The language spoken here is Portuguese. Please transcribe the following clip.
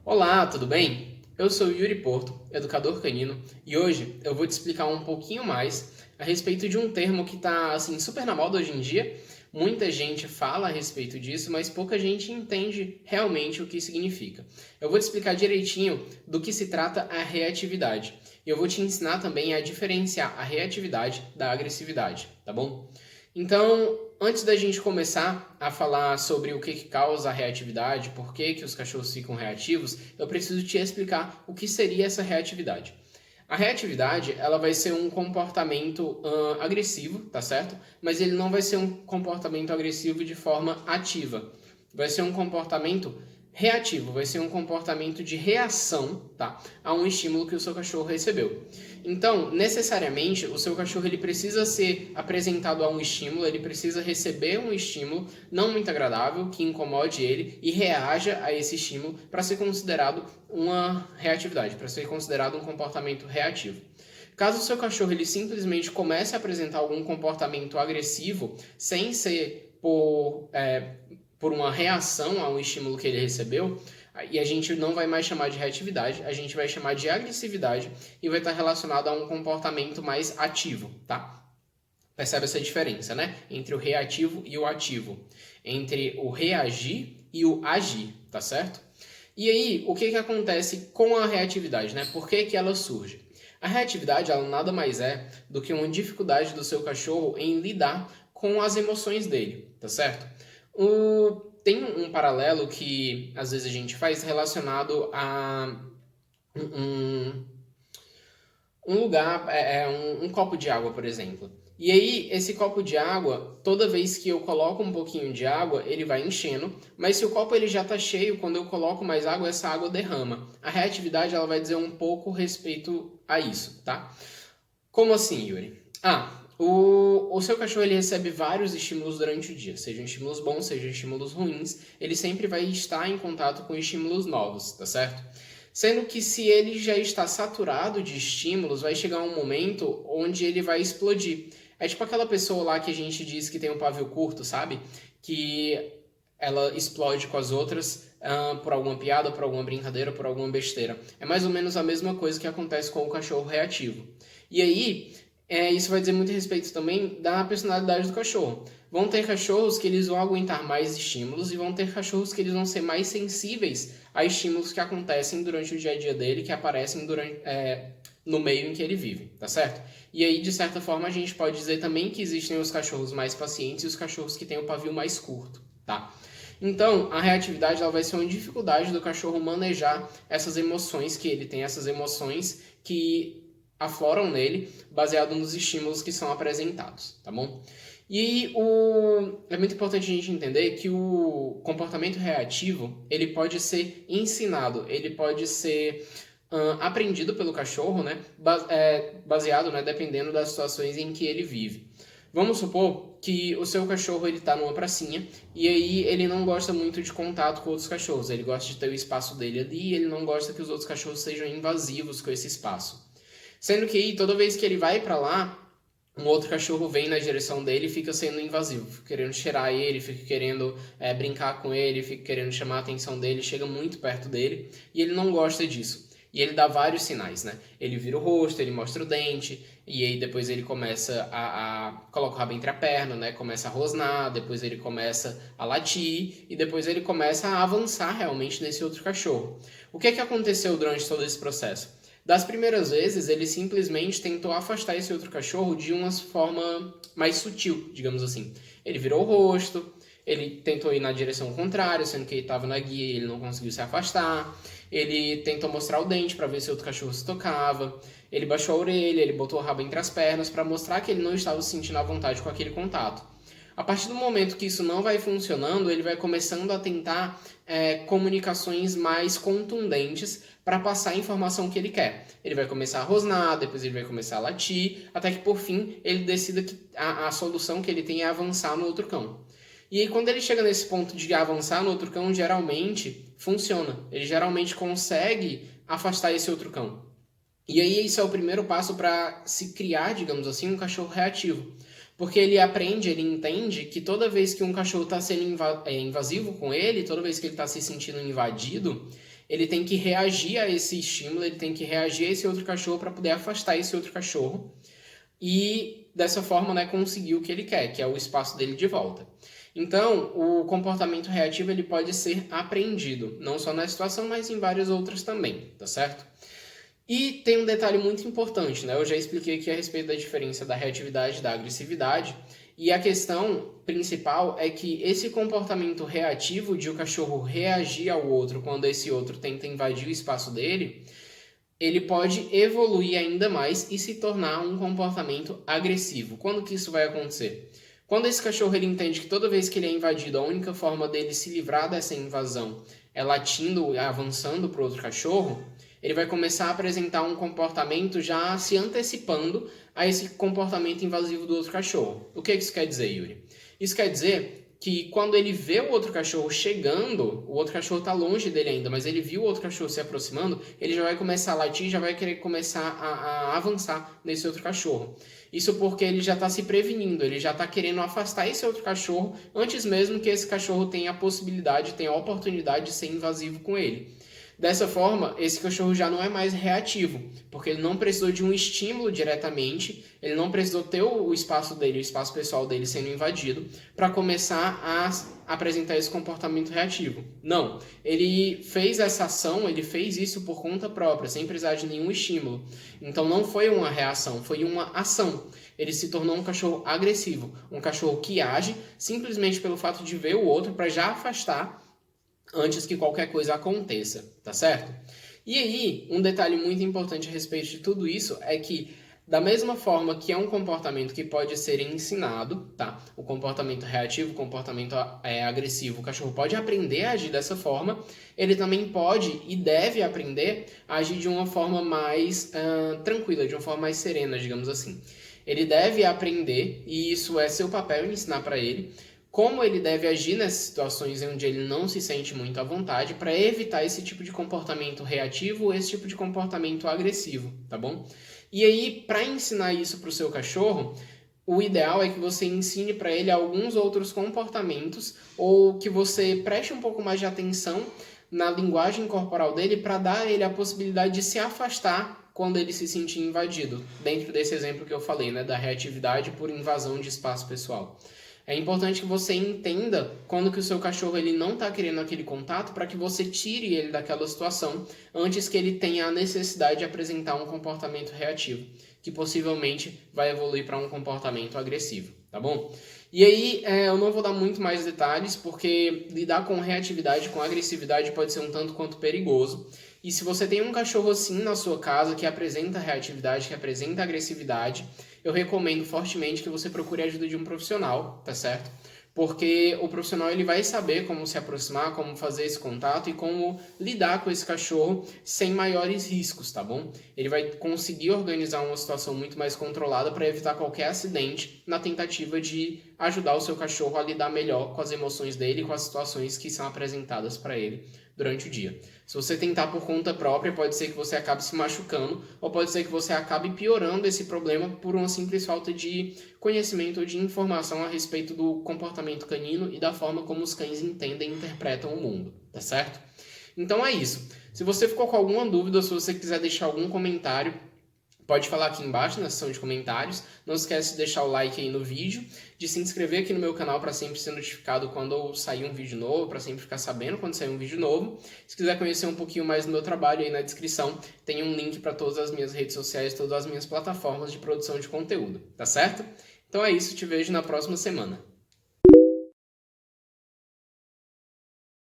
Olá, tudo bem? Eu sou o Yuri Porto, educador canino, e hoje eu vou te explicar um pouquinho mais a respeito de um termo que está assim super na moda hoje em dia. Muita gente fala a respeito disso, mas pouca gente entende realmente o que significa. Eu vou te explicar direitinho do que se trata a reatividade. E eu vou te ensinar também a diferenciar a reatividade da agressividade, tá bom? Então, antes da gente começar a falar sobre o que causa a reatividade, por que os cachorros ficam reativos, eu preciso te explicar o que seria essa reatividade. A reatividade, ela vai ser um comportamento agressivo, tá certo? Mas ele não vai ser um comportamento agressivo de forma ativa. Vai ser um comportamento reativo, vai ser um comportamento de reação, tá, a um estímulo que o seu cachorro recebeu. Então, necessariamente, o seu cachorro ele precisa ser apresentado a um estímulo, ele precisa receber um estímulo não muito agradável, que incomode ele e reaja a esse estímulo para ser considerado uma reatividade, para ser considerado um comportamento reativo. Caso o seu cachorro ele simplesmente comece a apresentar algum comportamento agressivo sem ser por uma reação a um estímulo que ele recebeu, e a gente não vai mais chamar de reatividade, a gente vai chamar de agressividade e vai estar relacionado a um comportamento mais ativo, tá? Percebe essa diferença, né? Entre o reativo e o ativo, entre o reagir e o agir, tá certo? E aí, o que acontece com a reatividade, né? Por que ela surge? A reatividade, ela nada mais é do que uma dificuldade do seu cachorro em lidar com as emoções dele, tá certo? Tem um paralelo que às vezes a gente faz relacionado a um, um lugar, um copo de água, por exemplo. E aí, esse copo de água, toda vez que eu coloco um pouquinho de água, ele vai enchendo, mas se o copo ele já está cheio, quando eu coloco mais água, essa água derrama. A reatividade ela vai dizer um pouco respeito a isso, tá? Como assim, Yuri? O seu cachorro ele recebe vários estímulos durante o dia, sejam estímulos bons, sejam estímulos ruins, ele sempre vai estar em contato com estímulos novos, tá certo? Sendo que se ele já está saturado de estímulos, vai chegar um momento onde ele vai explodir. É tipo aquela pessoa lá que a gente diz que tem um pavio curto, sabe? Que ela explode com as outras por alguma piada, por alguma brincadeira, por alguma besteira. É mais ou menos a mesma coisa que acontece com o cachorro reativo. E aí, isso vai dizer muito a respeito também da personalidade do cachorro. Vão ter cachorros que eles vão aguentar mais estímulos e vão ter cachorros que eles vão ser mais sensíveis a estímulos que acontecem durante o dia a dia dele, que aparecem no meio em que ele vive, tá certo? E aí, de certa forma, a gente pode dizer também que existem os cachorros mais pacientes e os cachorros que têm o pavio mais curto, tá? Então, a reatividade ela vai ser uma dificuldade do cachorro manejar essas emoções que ele tem, essas emoções que afloram nele, baseado nos estímulos que são apresentados, tá bom? É muito importante a gente entender que o comportamento reativo, ele pode ser ensinado, ele pode ser aprendido pelo cachorro, né? Baseado, né? Dependendo das situações em que ele vive. Vamos supor que o seu cachorro ele tá numa pracinha e aí ele não gosta muito de contato com outros cachorros, ele gosta de ter o espaço dele ali e ele não gosta que os outros cachorros sejam invasivos com esse espaço. Sendo que aí, toda vez que ele vai para lá, um outro cachorro vem na direção dele e fica sendo invasivo, fica querendo cheirar ele, fica querendo brincar com ele, fica querendo chamar a atenção dele, chega muito perto dele e ele não gosta disso. E ele dá vários sinais, né? Ele vira o rosto, ele mostra o dente, e aí depois ele começa a colocar o rabo entre a perna, né? Começa a rosnar, depois ele começa a latir, e depois ele começa a avançar realmente nesse outro cachorro. O que é que aconteceu durante todo esse processo? Das primeiras vezes, ele simplesmente tentou afastar esse outro cachorro de uma forma mais sutil, digamos assim. Ele virou o rosto, ele tentou ir na direção contrária, sendo que ele estava na guia e ele não conseguiu se afastar. Ele tentou mostrar o dente para ver se outro cachorro se tocava. Ele baixou a orelha, ele botou o rabo entre as pernas para mostrar que ele não estava se sentindo à vontade com aquele contato. A partir do momento que isso não vai funcionando, ele vai começando a tentar comunicações mais contundentes para passar a informação que ele quer. Ele vai começar a rosnar, depois ele vai começar a latir, até que por fim ele decida que a solução que ele tem é avançar no outro cão. E aí quando ele chega nesse ponto de avançar no outro cão, geralmente funciona. Ele geralmente consegue afastar esse outro cão. E aí isso é o primeiro passo para se criar, digamos assim, um cachorro reativo. Porque ele aprende, ele entende que toda vez que um cachorro está sendo invasivo com ele, toda vez que ele está se sentindo invadido, ele tem que reagir a esse estímulo, ele tem que reagir a esse outro cachorro para poder afastar esse outro cachorro e dessa forma, né, conseguir o que ele quer, que é o espaço dele de volta. Então, o comportamento reativo ele pode ser aprendido, não só na situação, mas em várias outras também, tá certo? E tem um detalhe muito importante, né? Eu já expliquei aqui a respeito da diferença da reatividade e da agressividade, e a questão principal é que esse comportamento reativo de o cachorro reagir ao outro quando esse outro tenta invadir o espaço dele, ele pode evoluir ainda mais e se tornar um comportamento agressivo. Quando que isso vai acontecer? Quando esse cachorro ele entende que toda vez que ele é invadido, a única forma dele se livrar dessa invasão é latindo, avançando para o outro cachorro, ele vai começar a apresentar um comportamento já se antecipando a esse comportamento invasivo do outro cachorro. O que isso quer dizer, Yuri? Isso quer dizer que quando ele vê o outro cachorro chegando, o outro cachorro está longe dele ainda, mas ele viu o outro cachorro se aproximando, ele já vai começar a latir, já vai querer começar a avançar nesse outro cachorro. Isso porque ele já está se prevenindo, ele já está querendo afastar esse outro cachorro antes mesmo que esse cachorro tenha a possibilidade, tenha a oportunidade de ser invasivo com ele. Dessa forma, esse cachorro já não é mais reativo, porque ele não precisou de um estímulo diretamente, ele não precisou ter o espaço dele, o espaço pessoal dele sendo invadido, para começar a apresentar esse comportamento reativo. Não, ele fez essa ação, ele fez isso por conta própria, sem precisar de nenhum estímulo. Então não foi uma reação, foi uma ação. Ele se tornou um cachorro agressivo, um cachorro que age simplesmente pelo fato de ver o outro para já afastar antes que qualquer coisa aconteça, tá certo? E aí, um detalhe muito importante a respeito de tudo isso é que, da mesma forma que é um comportamento que pode ser ensinado, tá? O comportamento reativo, o comportamento agressivo, o cachorro pode aprender a agir dessa forma, ele também pode e deve aprender a agir de uma forma mais tranquila, de uma forma mais serena, digamos assim. Ele deve aprender, e isso é seu papel ensinar para ele, como ele deve agir nessas situações onde ele não se sente muito à vontade para evitar esse tipo de comportamento reativo, esse tipo de comportamento agressivo, tá bom? E aí, para ensinar isso para o seu cachorro, o ideal é que você ensine para ele alguns outros comportamentos ou que você preste um pouco mais de atenção na linguagem corporal dele para dar a ele a possibilidade de se afastar quando ele se sentir invadido, dentro desse exemplo que eu falei, né, da reatividade por invasão de espaço pessoal. É importante que você entenda quando que o seu cachorro ele não está querendo aquele contato para que você tire ele daquela situação antes que ele tenha a necessidade de apresentar um comportamento reativo, que possivelmente vai evoluir para um comportamento agressivo, tá bom? E aí eu não vou dar muito mais detalhes porque lidar com reatividade, com agressividade pode ser um tanto quanto perigoso. E se você tem um cachorro assim na sua casa que apresenta reatividade, que apresenta agressividade, eu recomendo fortemente que você procure a ajuda de um profissional, tá certo? Porque o profissional ele vai saber como se aproximar, como fazer esse contato e como lidar com esse cachorro sem maiores riscos, tá bom? Ele vai conseguir organizar uma situação muito mais controlada para evitar qualquer acidente na tentativa de ajudar o seu cachorro a lidar melhor com as emoções dele e com as situações que são apresentadas para ele durante o dia. Se você tentar por conta própria, pode ser que você acabe se machucando ou pode ser que você acabe piorando esse problema por uma simples falta de conhecimento ou de informação a respeito do comportamento canino e da forma como os cães entendem e interpretam o mundo, tá certo? Então é isso. Se você ficou com alguma dúvida ou se você quiser deixar algum comentário, pode falar aqui embaixo na seção de comentários. Não esquece de deixar o like aí no vídeo, de se inscrever aqui no meu canal para sempre ser notificado quando sair um vídeo novo, para sempre ficar sabendo quando sair um vídeo novo. Se quiser conhecer um pouquinho mais do meu trabalho, aí na descrição tem um link para todas as minhas redes sociais, todas as minhas plataformas de produção de conteúdo, tá certo? Então é isso, te vejo na próxima semana.